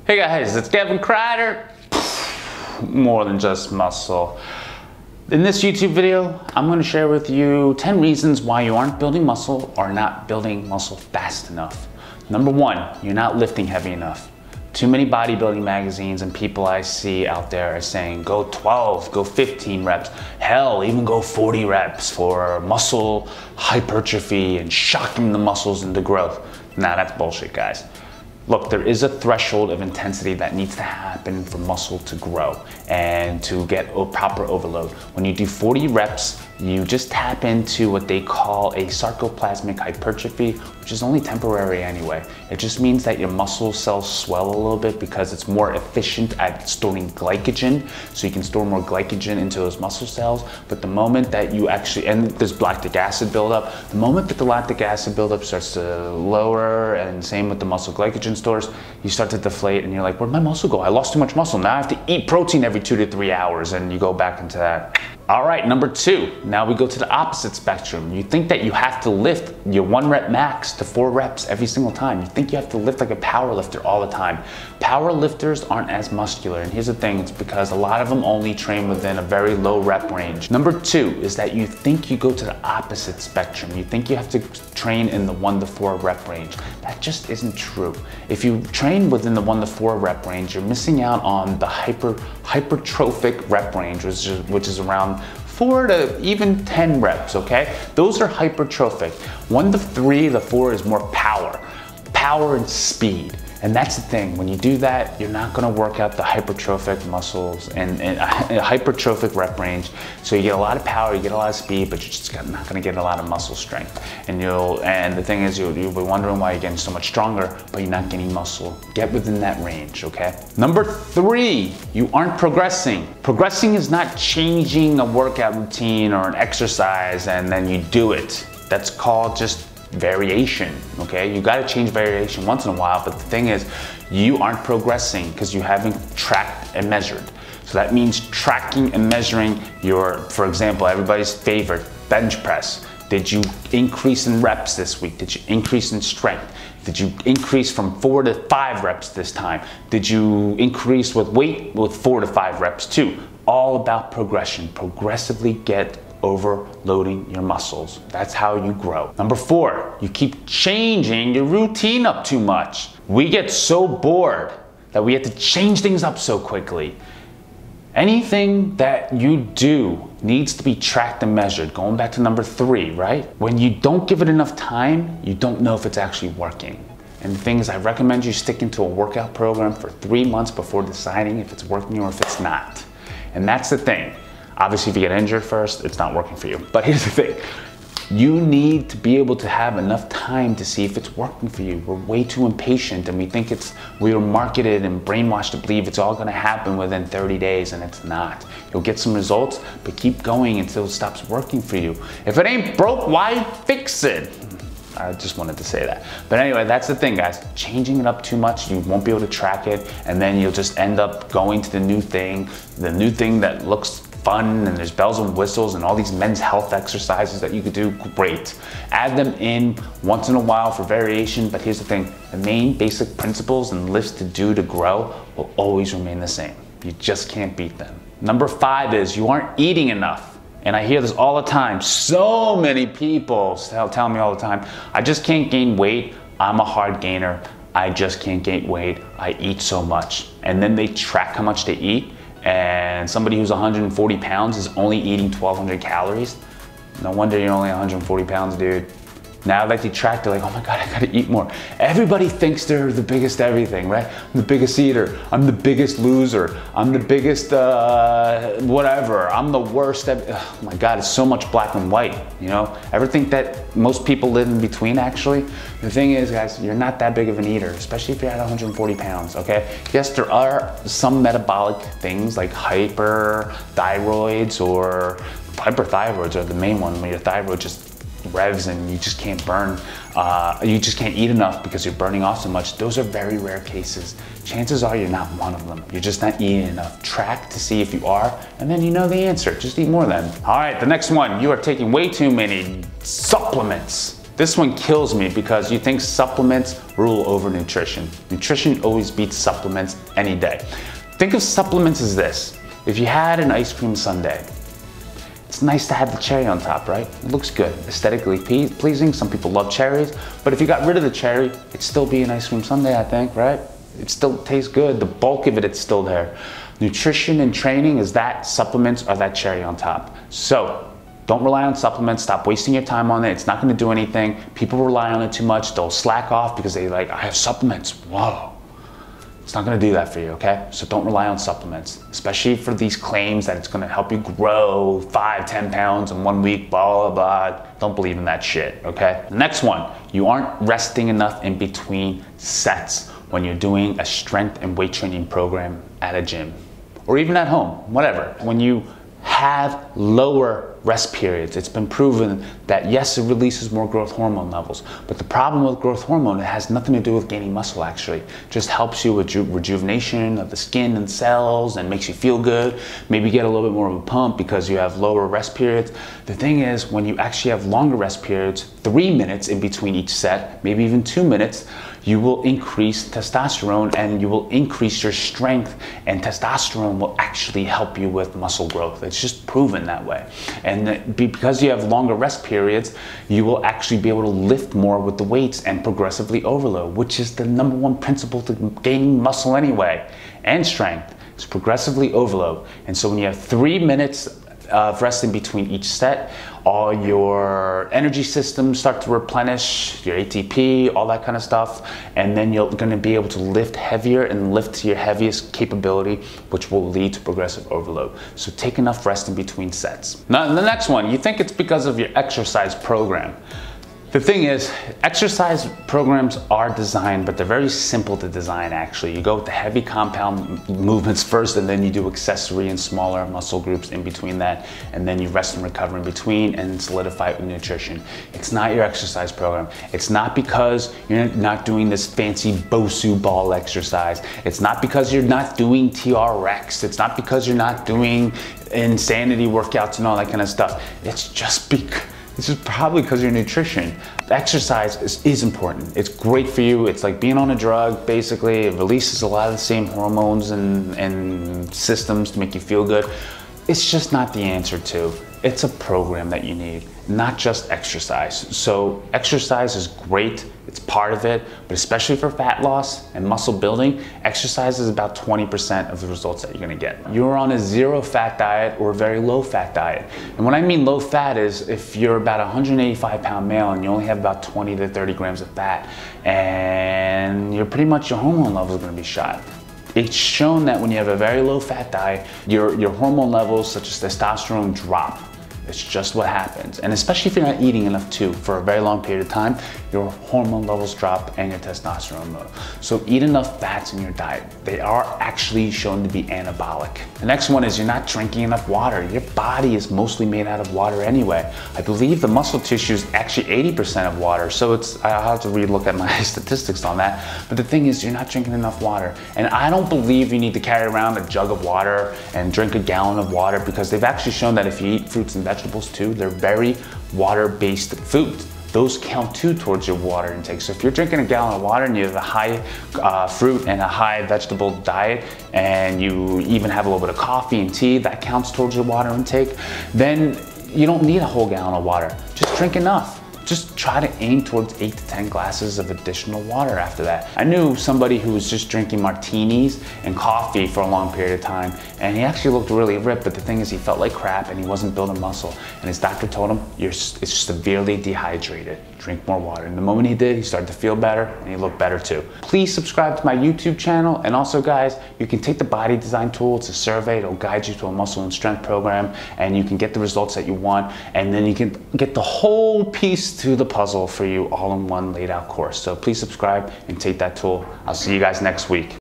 Hey guys, it's Kreider. More than just muscle. In this YouTube video, I'm going to share with you 10 reasons why you aren't building muscle or not building muscle fast enough. Number one, you're not lifting heavy enough. Too many bodybuilding magazines and people I see out there are saying go 12, go 15 reps, hell, even go 40 reps for muscle hypertrophy and shocking the muscles into growth. Nah, that's bullshit, guys. Look, there is a threshold of intensity that needs to happen for muscle to grow and to get a proper overload. When you do 40 reps, you just tap into what they call a sarcoplasmic hypertrophy, which is only temporary anyway. It just means that your muscle cells swell a little bit because it's more efficient at storing glycogen, so you can store more glycogen into those muscle cells. But the moment that you actually, and there's lactic acid buildup, the moment that the lactic acid buildup starts to lower, and same with the muscle glycogen stores, you start to deflate and you're like, where'd my muscle go? I lost too much muscle. Now I have to eat protein every 2 to 3 hours, and you go back into that. All right, number two, now we go to the opposite spectrum. You think that you have to lift your 1 rep max to 4 reps every single time. You think you have to lift like a power lifter all the time. Power lifters aren't as muscular, and here's the thing, it's because a lot of them only train within a very low rep range. Number two is that you think you go to the opposite spectrum. You think you have to train in the 1 to 4 rep range. That just isn't true. If you train within the 1 to 4 rep range, you're missing out on the hypertrophic rep range, which is around 4 to even 10 reps, okay? Those are hypertrophic. 1 to 3 to 4 is more power and speed. And that's the thing, when you do that, you're not gonna work out the hypertrophic muscles and a hypertrophic rep range. So you get a lot of power, you get a lot of speed, but you're just not gonna get a lot of muscle strength. And the thing is, you'll be wondering why you're getting so much stronger, but you're not getting muscle. Get within that range, okay? Number three, you aren't progressing. Progressing is not changing a workout routine or an exercise and then you do it. That's called just variation, okay? You got to change variation once in a while, but the thing is, you aren't progressing because you haven't tracked and measured. So that means tracking and measuring your, for example, everybody's favorite bench press. Did you increase in reps this week? Did you increase in strength? Did you increase from 4 to 5 reps this time? Did you increase with weight with 4 to 5 reps too? All about progression. Progressively get overloading your muscles. That's how you grow. Number four, you keep changing your routine up too much. We get so bored that we have to change things up so quickly. Anything that you do needs to be tracked and measured. Going back to number three, right? When you don't give it enough time, you don't know if it's actually working. And the thing is, I recommend you sticking to a workout program for 3 months before deciding if it's working or if it's not. And that's the thing. Obviously, if you get injured first, it's not working for you. But here's the thing. You need to be able to have enough time to see if it's working for you. We're way too impatient and we are marketed and brainwashed to believe it's all gonna happen within 30 days and it's not. You'll get some results, but keep going until it stops working for you. If it ain't broke, why fix it? I just wanted to say that. But anyway, that's the thing, guys. Changing it up too much, you won't be able to track it, and then you'll just end up going to the new thing that looks fun and there's bells and whistles and all these men's health exercises that you could do. Great. Add them in once in a while for variation, but here's the thing. The main basic principles and lifts to do to grow will always remain the same. You just can't beat them. Number five is you aren't eating enough. And I hear this all the time. So many people tell me all the time, I just can't gain weight. I'm a hard gainer. I just can't gain weight. I eat so much. And then they track how much they eat. And somebody who's 140 pounds is only eating 1,200 calories. No wonder you're only 140 pounds, dude. Now that they track, they're like, oh my God, I gotta eat more. Everybody thinks they're the biggest everything, right? I'm the biggest eater. I'm the biggest loser. I'm the biggest whatever. I'm the worst. Oh my God, it's so much black and white, you know? Ever think that most people live in between, actually? The thing is, guys, you're not that big of an eater, especially if you're at 140 pounds, okay? Yes, there are some metabolic things like hyperthyroids or hyperthyroids are the main one, when your thyroid just revs and you just can't burn, you just can't eat enough because you're burning off so much. Those are very rare cases. Chances are you're not one of them. You're just not eating enough. Track to see if you are, and then you know the answer. Just eat more then. All right, the next one, you are taking way too many supplements. This one kills me because you think supplements rule over nutrition. Nutrition always beats supplements any day. Think of supplements as this. If you had an ice cream sundae, it's nice to have the cherry on top, right? It looks good, aesthetically pleasing. Some people love cherries, but if you got rid of the cherry, it'd still be an ice cream sundae, I think, right? It still tastes good. The bulk of it's still there. Nutrition and training is that, supplements are that cherry on top. So don't rely on supplements. Stop wasting your time on it. It's not going to do anything. People rely on it too much. They'll slack off because they like, I have supplements. Whoa. It's not going to do that for you, okay? So don't rely on supplements, especially for these claims that it's going to help you grow 5, 10 pounds in 1 week, blah, blah, blah. Don't believe in that shit, okay? The next one, you aren't resting enough in between sets when you're doing a strength and weight training program at a gym or even at home, whatever. When you have lower rest periods, it's been proven that yes, it releases more growth hormone levels, but the problem with growth hormone, it has nothing to do with gaining muscle actually. It just helps you with rejuvenation of the skin and cells and makes you feel good. Maybe get a little bit more of a pump because you have lower rest periods. The thing is, when you actually have longer rest periods, 3 minutes in between each set, maybe even 2 minutes, you will increase testosterone and you will increase your strength, and testosterone will actually help you with muscle growth. It's just proven that way. And because you have longer rest periods, you will actually be able to lift more with the weights and progressively overload, which is the #1 principle to gaining muscle anyway, and strength. It's progressively overload. And so when you have 3 minutes of rest in between each set, all your energy systems start to replenish, your ATP, all that kind of stuff, and then you're going to be able to lift heavier and lift to your heaviest capability, which will lead to progressive overload. So take enough rest in between sets. Now the next one, you think it's because of your exercise program. The thing is, exercise programs are designed, but they're very simple to design actually. You go with the heavy compound movements first, and then you do accessory and smaller muscle groups in between that, and then you rest and recover in between and solidify it with nutrition. It's not your exercise program. It's not because you're not doing this fancy BOSU ball exercise. It's not because you're not doing TRX. It's not because you're not doing insanity workouts and all that kind of stuff. It's just probably because your nutrition. Exercise is important. It's great for you. It's like being on a drug, basically. It releases a lot of the same hormones and systems to make you feel good. It's just not the answer to. It's a program that you need, not just exercise. So exercise is great. It's part of it, but especially for fat loss and muscle building, exercise is about 20% of the results that you're gonna get. You're on a 0 fat diet or a very low fat diet. And what I mean low fat is if you're about a 185-pound male and you only have about 20 to 30 grams of fat, and you're pretty much, your hormone levels are gonna be shot. It's shown that when you have a very low fat diet, your hormone levels such as testosterone drop. It's just what happens. And especially if you're not eating enough too for a very long period of time, your hormone levels drop and your testosterone low. So eat enough fats in your diet. They are actually shown to be anabolic. The next one is you're not drinking enough water. Your body is mostly made out of water anyway. I believe the muscle tissue is actually 80% of water. So I'll have to relook at my statistics on that. But the thing is, you're not drinking enough water. And I don't believe you need to carry around a jug of water and drink a gallon of water, because they've actually shown that if you eat fruits and vegetables too, they're very water-based foods. Those count too towards your water intake. So if you're drinking a gallon of water and you have a high fruit and a high vegetable diet, and you even have a little bit of coffee and tea, that counts towards your water intake, then you don't need a whole gallon of water. Just drink enough. Just try to aim towards 8 to 10 glasses of additional water after that. I knew somebody who was just drinking martinis and coffee for a long period of time, and he actually looked really ripped, but the thing is he felt like crap and he wasn't building muscle. And his doctor told him, it's severely dehydrated. Drink more water. And the moment he did, he started to feel better and he looked better too. Please subscribe to my YouTube channel. And also guys, you can take the body design tool. It's a survey. It'll guide you to a muscle and strength program, and you can get the results that you want. And then you can get the whole piece to the puzzle for you all in one laid out course. So please subscribe and take that tool. I'll see you guys next week.